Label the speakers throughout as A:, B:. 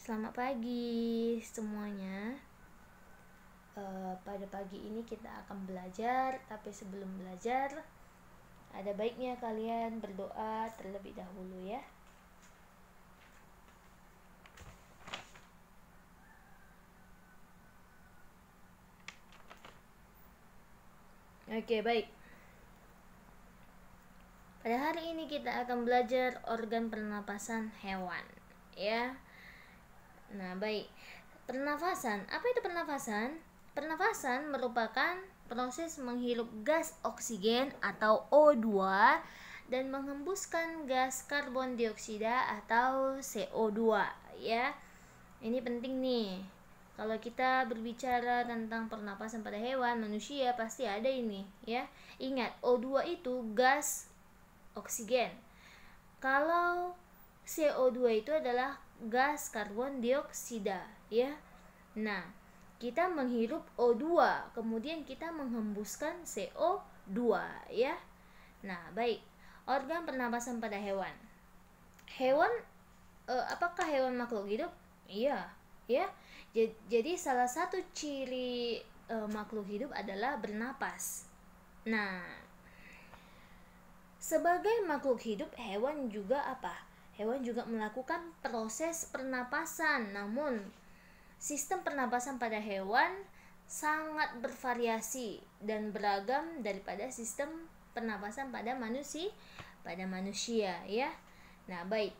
A: Selamat pagi semuanya. Pada pagi ini kita akan belajar, tapi sebelum belajar ada baiknya kalian berdoa terlebih dahulu ya. Oke, baik. Pada hari ini kita akan belajar organ pernapasan hewan ya. Nah, baik. Pernafasan, apa itu pernafasan? Pernafasan merupakan proses menghirup gas oksigen atau O2 dan menghembuskan gas karbon dioksida atau CO2 ya. Ini penting nih. Kalau kita berbicara tentang pernapasan pada hewan, manusia pasti ada ini ya. Ingat, O2 itu gas oksigen. Kalau CO2 itu adalah gas karbon dioksida ya. Nah, kita menghirup O2, kemudian kita menghembuskan CO2 ya. Nah, baik. Organ pernapasan pada hewan. Hewan apakah hewan makhluk hidup? Iya, ya. Jadi salah satu ciri makhluk hidup adalah bernapas. Nah, sebagai makhluk hidup, hewan juga apa? Hewan juga melakukan proses pernapasan. Namun, sistem pernapasan pada hewan sangat bervariasi dan beragam daripada sistem pernapasan pada manusia ya. Nah, baik.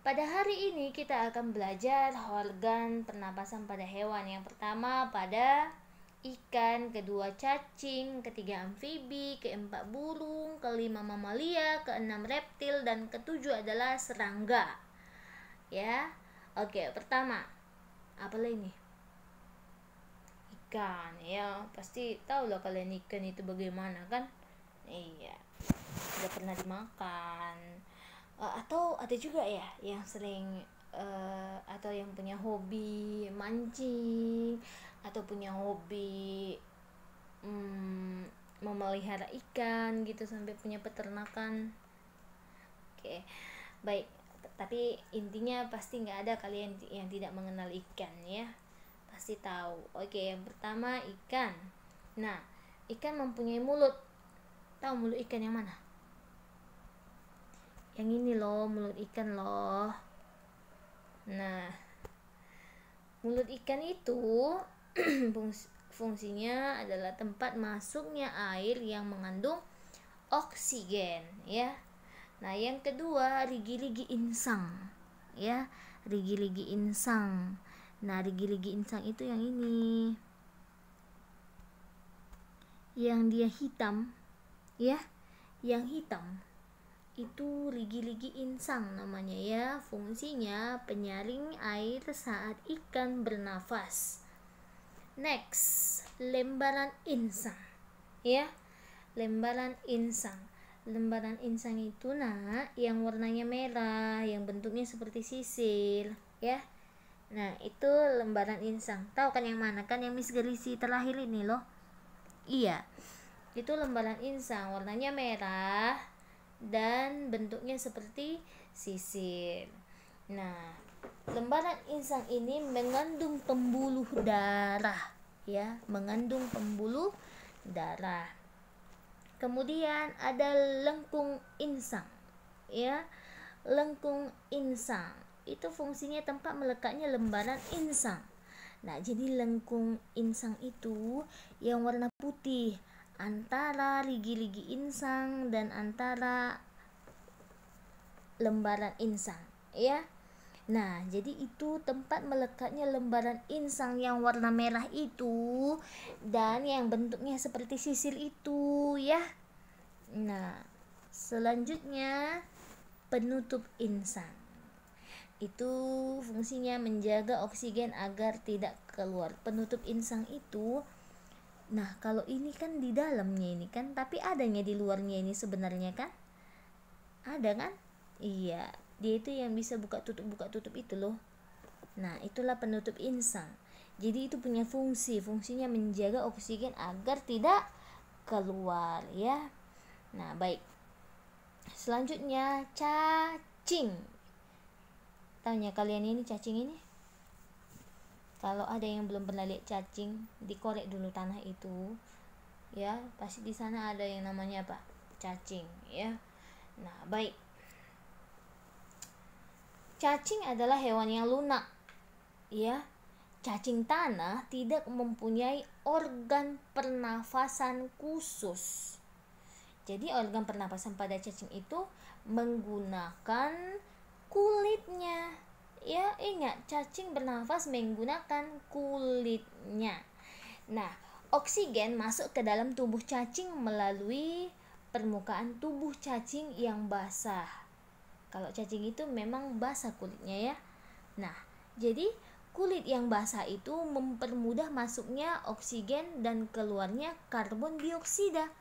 A: Pada hari ini kita akan belajar organ pernapasan pada hewan. Yang pertama pada ikan, kedua cacing, ketiga amfibi, keempat burung, kelima mamalia, keenam reptil, dan ketujuh adalah serangga. Ya. Oke, pertama. Apa ini? Ikan, ya. Pasti tahu lah kalian ikan itu bagaimana kan? Iya. Sudah pernah dimakan. Atau ada juga ya yang sering atau yang punya hobi mancing atau punya hobi memelihara ikan gitu sampai punya peternakan. Oke, baik. Tapi intinya pasti nggak ada kalian yang tidak mengenal ikan ya, pasti tahu. Oke, yang pertama ikan. Nah, ikan mempunyai mulut. Tahu mulut ikan yang mana? Yang ini loh, mulut ikan loh. Nah, mulut ikan itu fungsinya adalah tempat masuknya air yang mengandung oksigen ya. Nah, yang kedua rigi-rigi insang ya, rigi-rigi insang. Nah, rigi-rigi insang itu yang ini, yang dia hitam ya, yang hitam itu rigi-rigi insang namanya ya. Fungsinya penyaring air saat ikan bernafas. Next, lembaran insang ya, lembaran insang. Lembaran insang itu yang warnanya merah, yang bentuknya seperti sisil ya. Nah, itu lembaran insang. Tahu kan yang mana? Kan yang Miss Gerisi terakhir ini loh. Iya, itu lembaran insang, warnanya merah dan bentuknya seperti sisil. Nah, lembaran insang ini mengandung pembuluh darah ya, mengandung pembuluh darah. Kemudian ada lengkung insang ya. Lengkung insang itu fungsinya tempat melekatnya lembaran insang. Nah, jadi lengkung insang itu yang warna putih antara rigi-rigi insang dan antara lembaran insang ya. Nah, jadi itu tempat melekatnya lembaran insang yang warna merah itu dan yang bentuknya seperti sisil itu ya. Nah, selanjutnya penutup insang. Itu fungsinya menjaga oksigen agar tidak keluar. Penutup insang itu, nah kalau ini kan di dalamnya ini kan, tapi adanya di luarnya ini sebenarnya kan? Ada kan? Iya, dia itu yang bisa buka tutup itu loh. Nah, itulah penutup insang. Jadi itu punya fungsinya menjaga oksigen agar tidak keluar ya. Nah, baik. Selanjutnya cacing. Tanya kalian ini cacing ini? Kalau ada yang belum pernah lihat cacing, dikorek dulu tanah itu, ya pasti di sana ada yang namanya apa, cacing, ya. Nah baik, cacing adalah hewan yang lunak, ya. Cacing tanah tidak mempunyai organ pernafasan khusus. Jadi organ pernapasan pada cacing itu menggunakan kulitnya. Ya, ingat, cacing bernafas menggunakan kulitnya. Nah, oksigen masuk ke dalam tubuh cacing melalui permukaan tubuh cacing yang basah. Kalau cacing itu memang basah kulitnya, ya. Nah, jadi kulit yang basah itu mempermudah masuknya oksigen dan keluarnya karbon dioksida.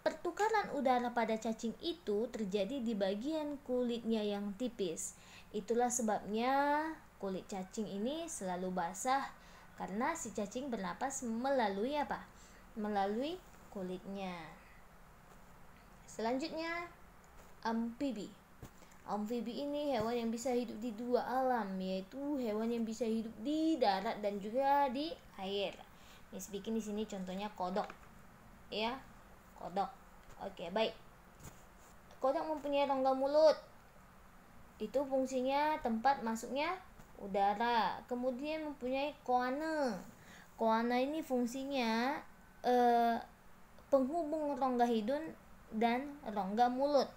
A: Pertukaran udara pada cacing itu terjadi di bagian kulitnya yang tipis. Itulah sebabnya kulit cacing ini selalu basah, karena si cacing bernapas melalui apa? Melalui kulitnya. Selanjutnya, amfibi. Amfibi ini hewan yang bisa hidup di dua alam, yaitu hewan yang bisa hidup di darat dan juga di air. Miss bikin di sini contohnya kodok, ya. Kodok. Oke, baik. Kodok mempunyai rongga mulut. Itu fungsinya tempat masuknya udara. Kemudian mempunyai koana. Koana ini fungsinya penghubung rongga hidung dan rongga mulut.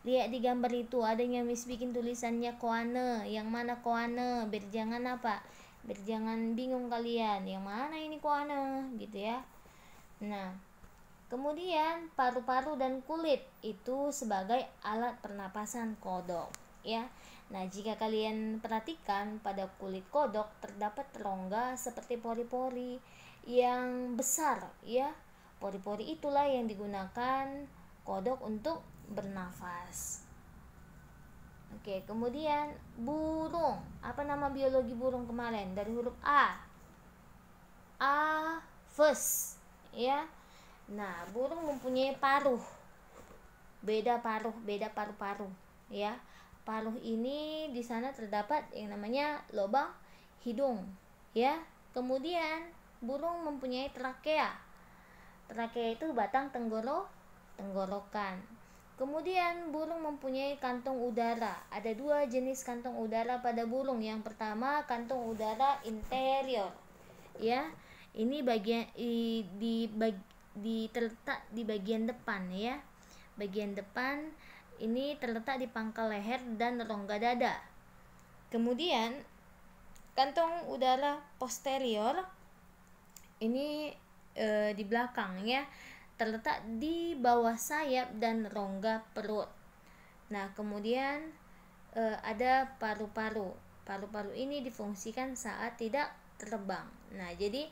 A: Lihat di gambar itu, adanya Miss bikin tulisannya koana. Yang mana koana? Biar jangan apa? Biar jangan bingung kalian. Yang mana ini koana? Gitu ya. Nah, kemudian paru-paru dan kulit itu sebagai alat pernapasan kodok, ya. Nah, jika kalian perhatikan pada kulit kodok terdapat rongga seperti pori-pori yang besar, ya. Pori-pori itulah yang digunakan kodok untuk bernafas. Oke, kemudian burung. Apa nama biologi burung kemarin? Dari huruf A. Aves, ya. Nah, burung mempunyai paruh. Beda paruh-paruh, ya. Paruh ini di sana terdapat yang namanya lubang hidung, ya. Kemudian burung mempunyai trakea. Trakea itu batang tenggorokan. Kemudian burung mempunyai kantong udara. Ada dua jenis kantong udara pada burung. Yang pertama kantong udara interior, ya. Ini bagian terletak di bagian depan, ya. Bagian depan ini terletak di pangkal leher dan rongga dada. Kemudian kantong udara posterior ini di belakang, ya, terletak di bawah sayap dan rongga perut. Nah, kemudian ada paru-paru. Paru-paru ini difungsikan saat tidak terbang. Nah, jadi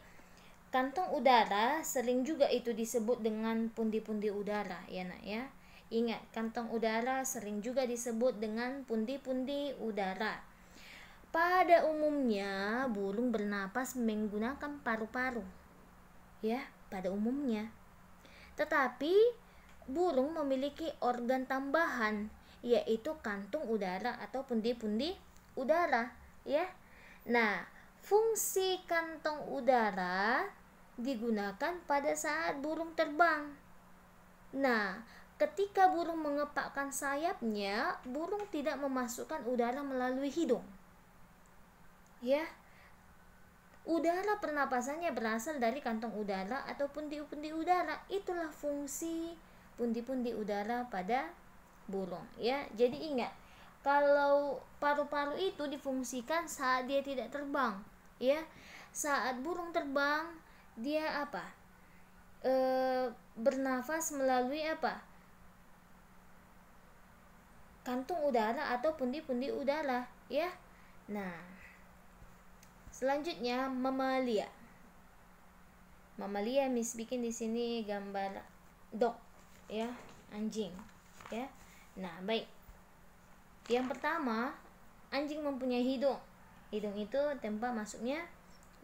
A: kantong udara sering juga itu disebut dengan pundi-pundi udara, ya nak, ya. Ingat, kantong udara sering juga disebut dengan pundi-pundi udara. Pada umumnya burung bernapas menggunakan paru-paru, ya, pada umumnya. Tetapi burung memiliki organ tambahan, yaitu kantung udara atau pundi-pundi udara, ya. Nah, fungsi kantong udara digunakan pada saat burung terbang. Nah, ketika burung mengepakkan sayapnya, burung tidak memasukkan udara melalui hidung, ya. Udara pernapasannya berasal dari kantong udara atau pundi-pundi udara. Itulah fungsi pundi-pundi udara pada burung, ya. Jadi ingat, kalau paru-paru itu difungsikan saat dia tidak terbang, ya. Saat burung terbang, dia apa? Bernafas melalui apa? Kantung udara atau pundi-pundi udara, ya. Nah, selanjutnya mamalia. Mamalia Miss bikin di sini gambar dog, ya, anjing, ya. Nah, baik. Yang pertama, anjing mempunyai hidung. Hidung itu tempat masuknya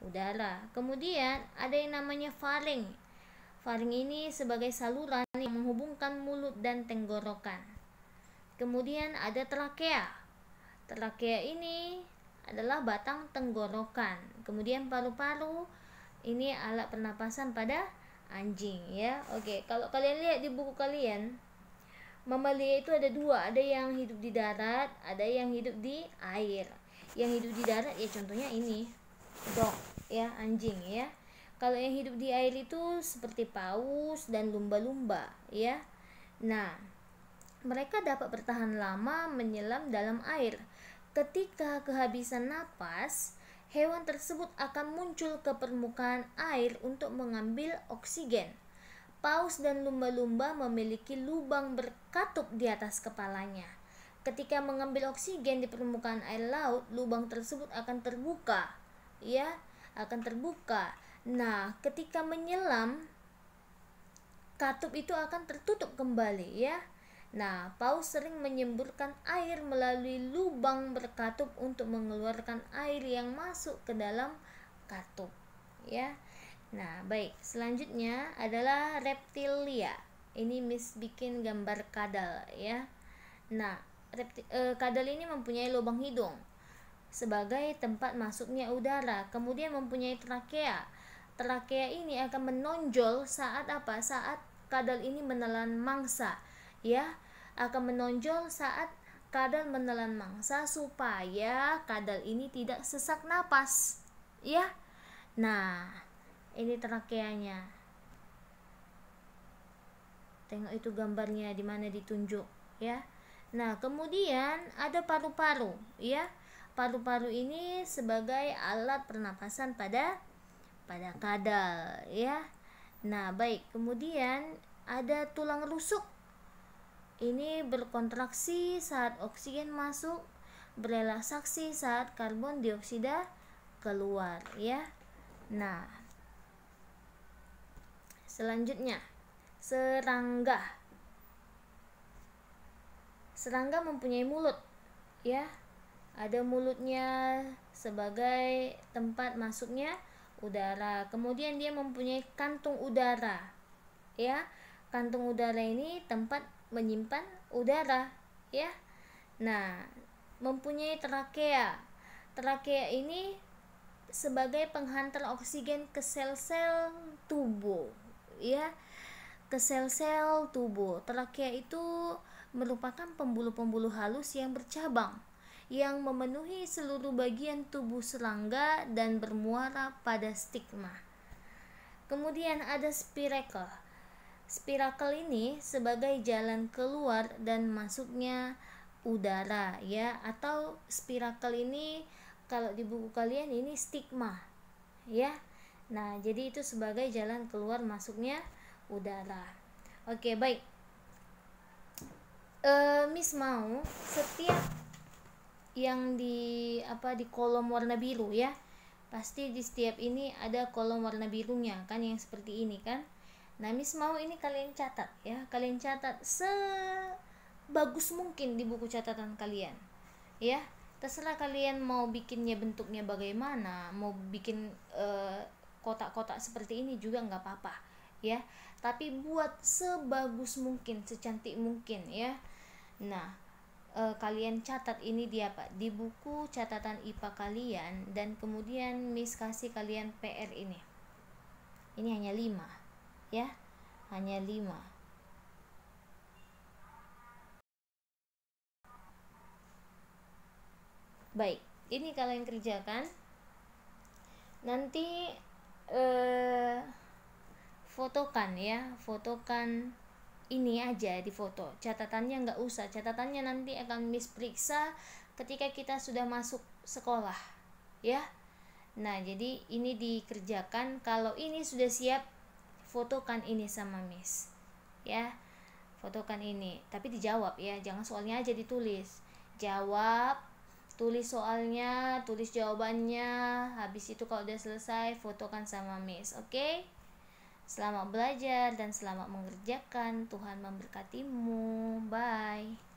A: udara. Kemudian ada yang namanya faring. Faring ini sebagai saluran yang menghubungkan mulut dan tenggorokan. Kemudian ada trakea. Trakea ini adalah batang tenggorokan. Kemudian paru-paru ini alat pernapasan pada anjing ya. Oke, kalau kalian lihat di buku kalian, mamalia itu ada dua, ada yang hidup di darat, ada yang hidup di air. Yang hidup di darat ya contohnya ini, dog ya, anjing ya. Kalau yang hidup di air itu seperti paus dan lumba-lumba ya. Nah, mereka dapat bertahan lama menyelam dalam air. Ketika kehabisan napas, hewan tersebut akan muncul ke permukaan air untuk mengambil oksigen. Paus dan lumba-lumba memiliki lubang berkatup di atas kepalanya. Ketika mengambil oksigen di permukaan air laut, lubang tersebut akan terbuka, ya, akan terbuka. Nah, ketika menyelam, katup itu akan tertutup kembali, ya. Nah, paus sering menyemburkan air melalui lubang berkatup untuk mengeluarkan air yang masuk ke dalam katup, ya. Nah, baik, selanjutnya adalah reptilia. Ini Miss bikin gambar kadal ya. Nah, kadal ini mempunyai lubang hidung sebagai tempat masuknya udara, kemudian mempunyai trakea. Trakea ini akan menonjol saat apa? Saat kadal ini menelan mangsa, ya, akan menonjol saat kadal menelan mangsa supaya kadal ini tidak sesak napas, ya. Nah, ini trakeanya. Tengok itu gambarnya di mana ditunjuk, ya. Nah, kemudian ada paru-paru, ya. Paru-paru ini sebagai alat pernapasan pada kadal, ya. Nah, baik. Kemudian ada tulang rusuk. Ini berkontraksi saat oksigen masuk, berelaksasi saat karbon dioksida keluar, ya. Nah, selanjutnya serangga. Serangga mempunyai mulut, ya. Ada mulutnya sebagai tempat masuknya udara. Kemudian dia mempunyai kantung udara, ya. Kantung udara ini tempat menyimpan udara, ya. Nah, mempunyai trakea. Trakea ini sebagai penghantar oksigen ke sel-sel tubuh, ya, ke sel-sel tubuh. Trakea itu merupakan pembuluh-pembuluh halus yang bercabang yang memenuhi seluruh bagian tubuh serangga dan bermuara pada stigma. Kemudian ada spiracle. Spiracle ini sebagai jalan keluar dan masuknya udara, ya, atau spiracle ini kalau di buku kalian ini stigma, ya. Nah, jadi itu sebagai jalan keluar masuknya udara. Oke, baik. Miss mau setiap yang di kolom warna biru, ya, pasti di setiap ini ada kolom warna birunya kan, yang seperti ini kan. Nah, Miss mau ini kalian catat, ya, kalian catat sebagus mungkin di buku catatan kalian, ya. Terserah kalian mau bikinnya bentuknya bagaimana, mau bikin kotak-kotak seperti ini juga nggak apa-apa, ya, tapi buat sebagus mungkin, secantik mungkin, ya. Nah, kalian catat ini di apa? Di buku catatan IPA kalian, dan kemudian Miss kasih kalian PR ini. Ini hanya 5, ya. Hanya 5. Baik, ini kalian kerjakan. Nanti fotokan, ya, fotokan ini aja di foto, catatannya nggak usah. Catatannya nanti akan Miss periksa ketika kita sudah masuk sekolah, ya. Nah, jadi ini dikerjakan. Kalau ini sudah siap, fotokan ini sama Miss, ya. Fotokan ini, tapi dijawab, ya, jangan soalnya aja ditulis. Jawab, tulis soalnya, tulis jawabannya. Habis itu kalau udah selesai, fotokan sama Miss, oke? Selamat belajar dan selamat mengerjakan. Tuhan memberkatimu. Bye.